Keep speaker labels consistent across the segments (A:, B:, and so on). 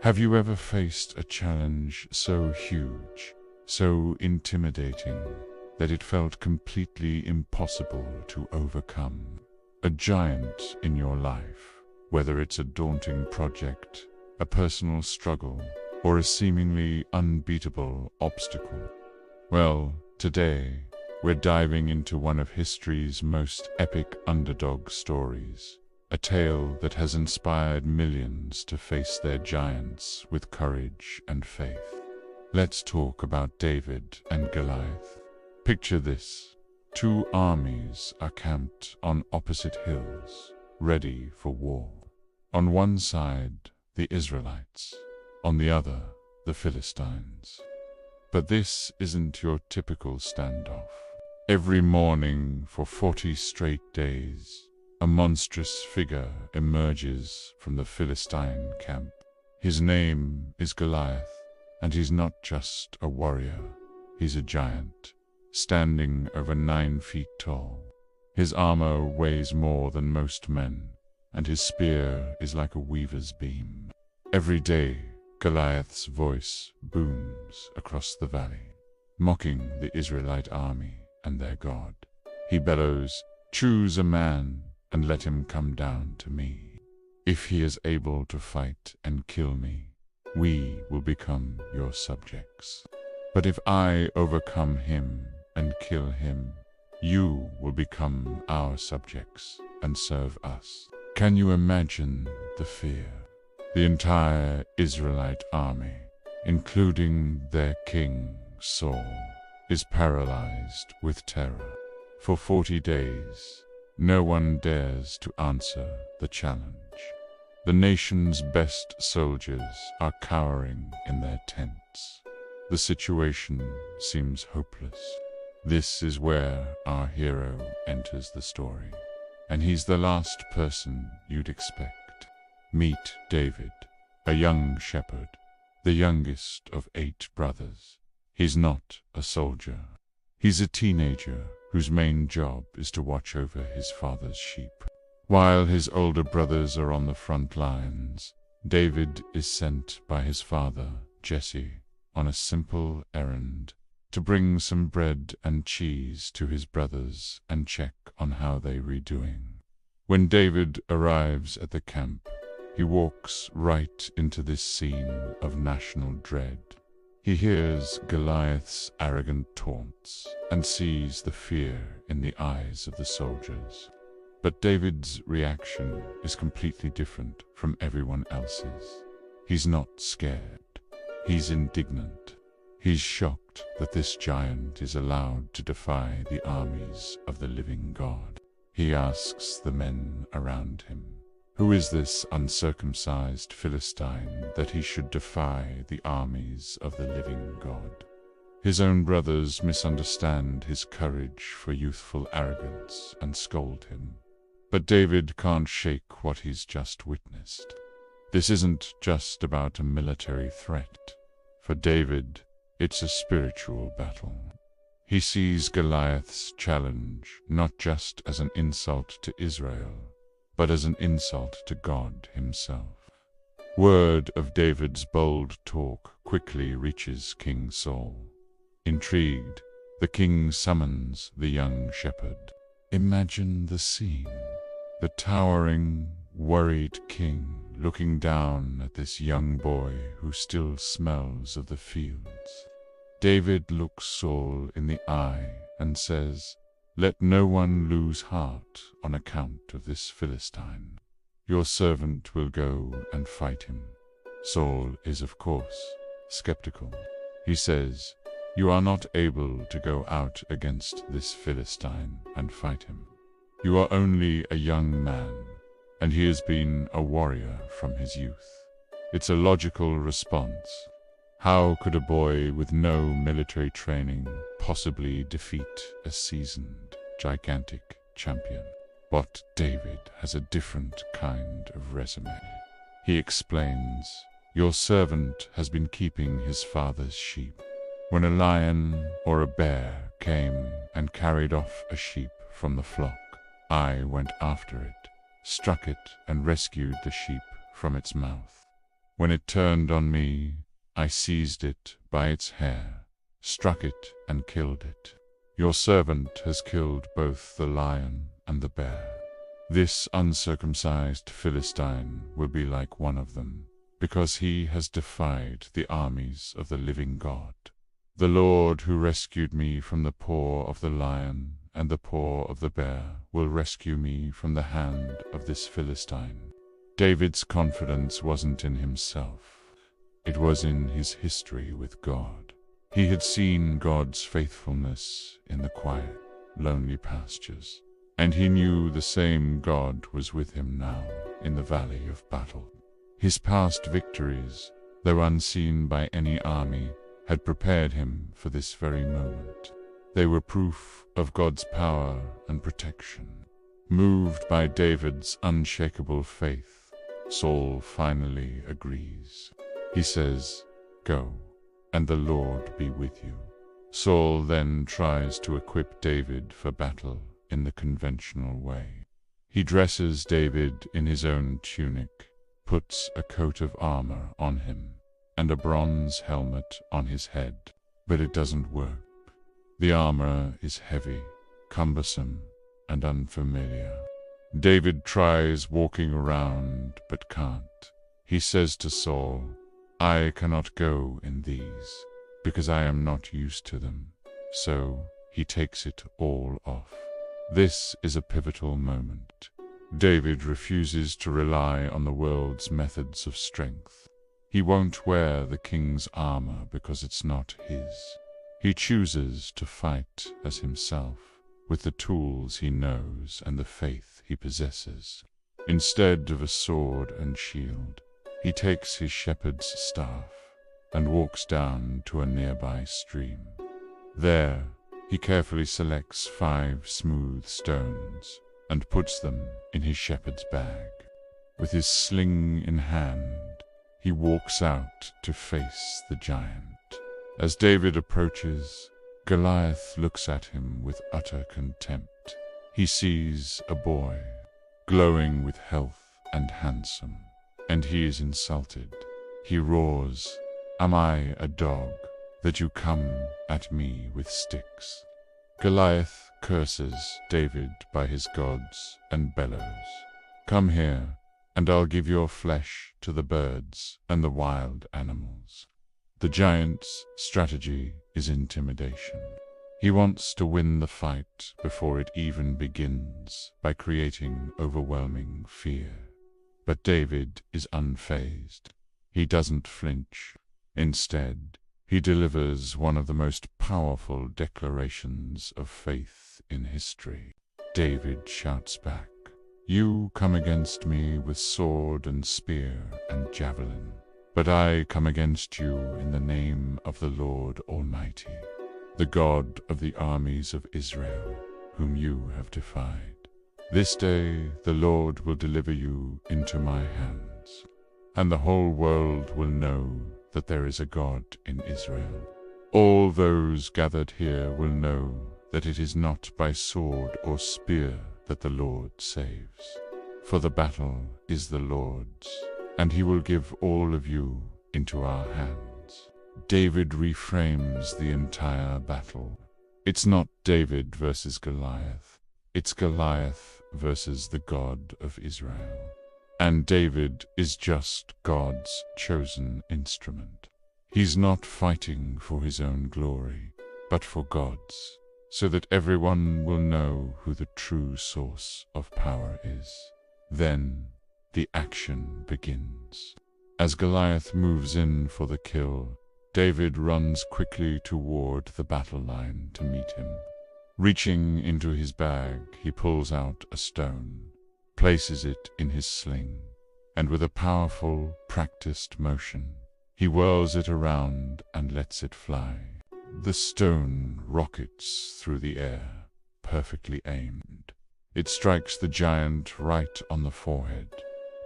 A: Have you ever faced a challenge so huge, so intimidating, that it felt completely impossible to overcome? A giant in your life, whether it's a daunting project, a personal struggle, or a seemingly unbeatable obstacle. Well, today, we're diving into one of history's most epic underdog stories, a tale that has inspired millions to face their giants with courage and faith. Let's talk about David and Goliath. Picture this. Two armies are camped on opposite hills, ready for war. On one side, the Israelites. On the other, the Philistines. But this isn't your typical standoff. Every morning for 40 straight days, a monstrous figure emerges from the Philistine camp. His name is Goliath, and he's not just a warrior, he's a giant, standing over 9 feet tall. His armor weighs more than most men, and his spear is like a weaver's beam. Every day, Goliath's voice booms across the valley, mocking the Israelite army and their God. He bellows, "Choose a man and let him come down to me. If he is able to fight and kill me, we will become your subjects. But if I overcome him and kill him, you will become our subjects and serve us." Can you imagine the fear? The entire Israelite army, including their king, Saul, is paralyzed with terror. For 40 days, no one dares to answer the challenge. The nation's best soldiers are cowering in their tents. The situation seems hopeless. This is where our hero enters the story, and he's the last person you'd expect. Meet David, a young shepherd, the youngest of 8 brothers. He's not a soldier. He's a teenager whose main job is to watch over his father's sheep. While his older brothers are on the front lines, David is sent by his father, Jesse, on a simple errand to bring some bread and cheese to his brothers and check on how they were doing. When David arrives at the camp, he walks right into this scene of national dread. He hears Goliath's arrogant taunts and sees the fear in the eyes of the soldiers. But David's reaction is completely different from everyone else's. He's not scared. He's indignant. He's shocked that this giant is allowed to defy the armies of the living God. He asks the men around him, "Who is this uncircumcised Philistine that he should defy the armies of the living God?" His own brothers misunderstand his courage for youthful arrogance and scold him. But David can't shake what he's just witnessed. This isn't just about a military threat. For David, it's a spiritual battle. He sees Goliath's challenge not just as an insult to Israel, but as an insult to God himself. Word of David's bold talk quickly reaches King Saul. Intrigued, the king summons the young shepherd. Imagine the scene. The towering, worried king looking down at this young boy who still smells of the fields. David looks Saul in the eye and says, "Let no one lose heart on account of this Philistine. Your servant will go and fight him." Saul is, of course, skeptical. He says, "You are not able to go out against this Philistine and fight him. You are only a young man, and he has been a warrior from his youth." It's a logical response. How could a boy with no military training possibly defeat a seasoned, gigantic champion? But David has a different kind of resume. He explains, "Your servant has been keeping his father's sheep. When a lion or a bear came and carried off a sheep from the flock, I went after it, struck it, and rescued the sheep from its mouth. When it turned on me, I seized it by its hair, struck it and killed it. Your servant has killed both the lion and the bear. This uncircumcised Philistine will be like one of them, because he has defied the armies of the living God. The Lord who rescued me from the paw of the lion and the paw of the bear will rescue me from the hand of this Philistine. David's confidence wasn't in himself. It was in his history with God. He had seen God's faithfulness in the quiet, lonely pastures, and he knew the same God was with him now in the valley of battle. His past victories, though unseen by any army, had prepared him for this very moment. They were proof of God's power and protection. Moved by David's unshakable faith, Saul finally agrees. He says, "Go, and the Lord be with you." Saul then tries to equip David for battle in the conventional way. He dresses David in his own tunic, puts a coat of armor on him, and a bronze helmet on his head, but it doesn't work. The armor is heavy, cumbersome, and unfamiliar. David tries walking around, but can't. He says to Saul, "I cannot go in these, because I am not used to them." So he takes it all off. This is a pivotal moment. David refuses to rely on the world's methods of strength. He won't wear the king's armor because it's not his. He chooses to fight as himself, with the tools he knows and the faith he possesses. Instead of a sword and shield, he takes his shepherd's staff and walks down to a nearby stream. There, he carefully selects 5 smooth stones and puts them in his shepherd's bag. With his sling in hand, he walks out to face the giant. As David approaches, Goliath looks at him with utter contempt. He sees a boy, glowing with health and handsome, and he is insulted. He roars, "Am I a dog, that you come at me with sticks?" Goliath curses David by his gods and bellows, "Come here, and I'll give your flesh to the birds and the wild animals." The giant's strategy is intimidation. He wants to win the fight before it even begins by creating overwhelming fear. But David is unfazed. He doesn't flinch. Instead, he delivers one of the most powerful declarations of faith in history. David shouts back, "You come against me with sword and spear and javelin, but I come against you in the name of the Lord Almighty, the God of the armies of Israel, whom you have defied. This day the Lord will deliver you into my hands, and the whole world will know that there is a God in Israel. All those gathered here will know that it is not by sword or spear that the Lord saves, for the battle is the Lord's, and he will give all of you into our hands." David reframes the entire battle. It's not David versus Goliath. It's Goliath versus the God of Israel. And David is just God's chosen instrument. He's not fighting for his own glory, but for God's, so that everyone will know who the true source of power is. Then the action begins. As Goliath moves in for the kill, David runs quickly toward the battle line to meet him. Reaching into his bag, he pulls out a stone, places it in his sling, and with a powerful, practiced motion, he whirls it around and lets it fly. The stone rockets through the air, perfectly aimed. It strikes the giant right on the forehead,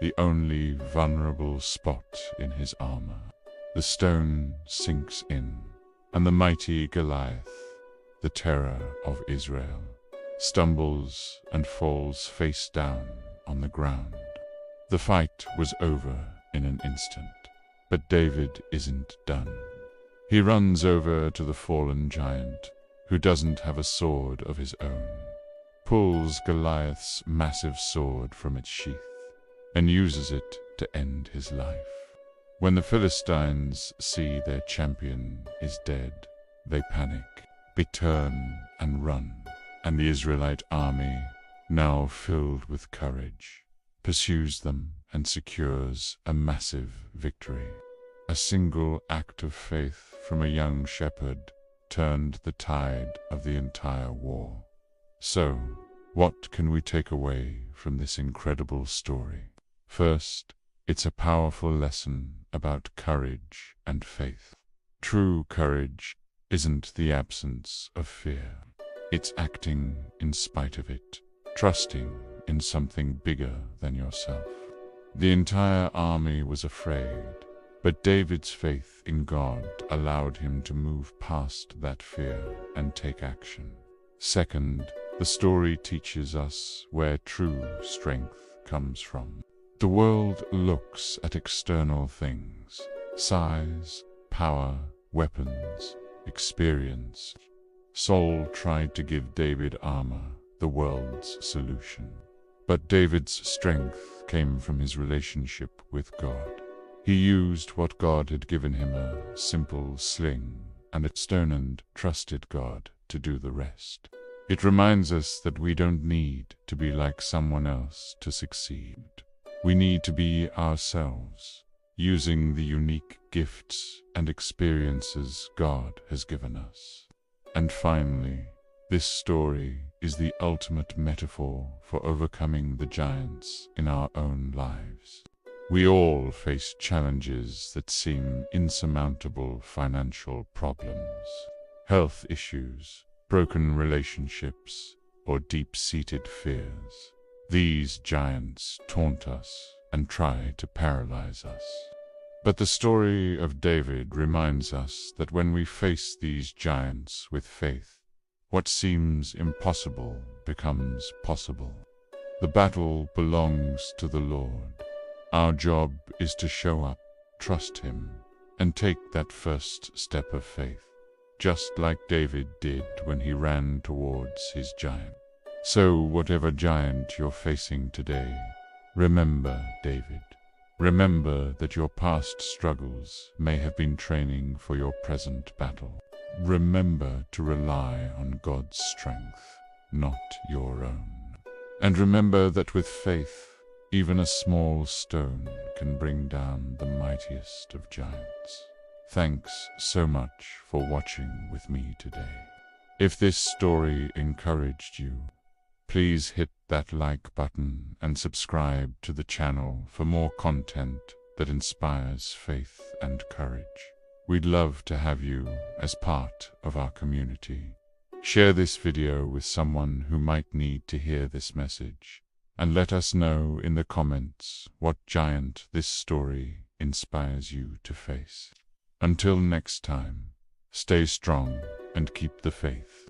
A: the only vulnerable spot in his armor. The stone sinks in, and the mighty Goliath, the terror of Israel, stumbles and falls face down on the ground. The fight was over in an instant. But David isn't done. He runs over to the fallen giant, who doesn't have a sword of his own, pulls Goliath's massive sword from its sheath, and uses it to end his life. When the Philistines see their champion is dead, they panic, they turn and run, and the Israelite army, now filled with courage, pursues them and secures a massive victory. A single act of faith from a young shepherd turned the tide of the entire war. So, what can we take away from this incredible story? First, it's a powerful lesson about courage and faith. True courage isn't the absence of fear. It's acting in spite of it, trusting in something bigger than yourself. The entire army was afraid, but David's faith in God allowed him to move past that fear and take action. Second, the story teaches us where true strength comes from. The world looks at external things: size, power, weapons, experience. Saul tried to give David armor, the world's solution. But David's strength came from his relationship with God. He used what God had given him, a simple sling and a stone, and trusted God to do the rest. It reminds us that we don't need to be like someone else to succeed. We need to be ourselves, using the unique gifts and experiences God has given us. And finally, this story is the ultimate metaphor for overcoming the giants in our own lives. We all face challenges that seem insurmountable: financial problems, health issues, broken relationships, or deep-seated fears. These giants taunt us and try to paralyze us. But the story of David reminds us that when we face these giants with faith, what seems impossible becomes possible. The battle belongs to the Lord. Our job is to show up, trust Him, and take that first step of faith, just like David did when he ran towards his giant. So whatever giant you're facing today, remember David. Remember that your past struggles may have been training for your present battle. Remember to rely on God's strength, not your own. And remember that with faith, even a small stone can bring down the mightiest of giants. Thanks so much for watching with me today. If this story encouraged you, please hit that like button and subscribe to the channel for more content that inspires faith and courage. We'd love to have you as part of our community. Share this video with someone who might need to hear this message, and let us know in the comments what giant this story inspires you to face. Until next time, stay strong and keep the faith.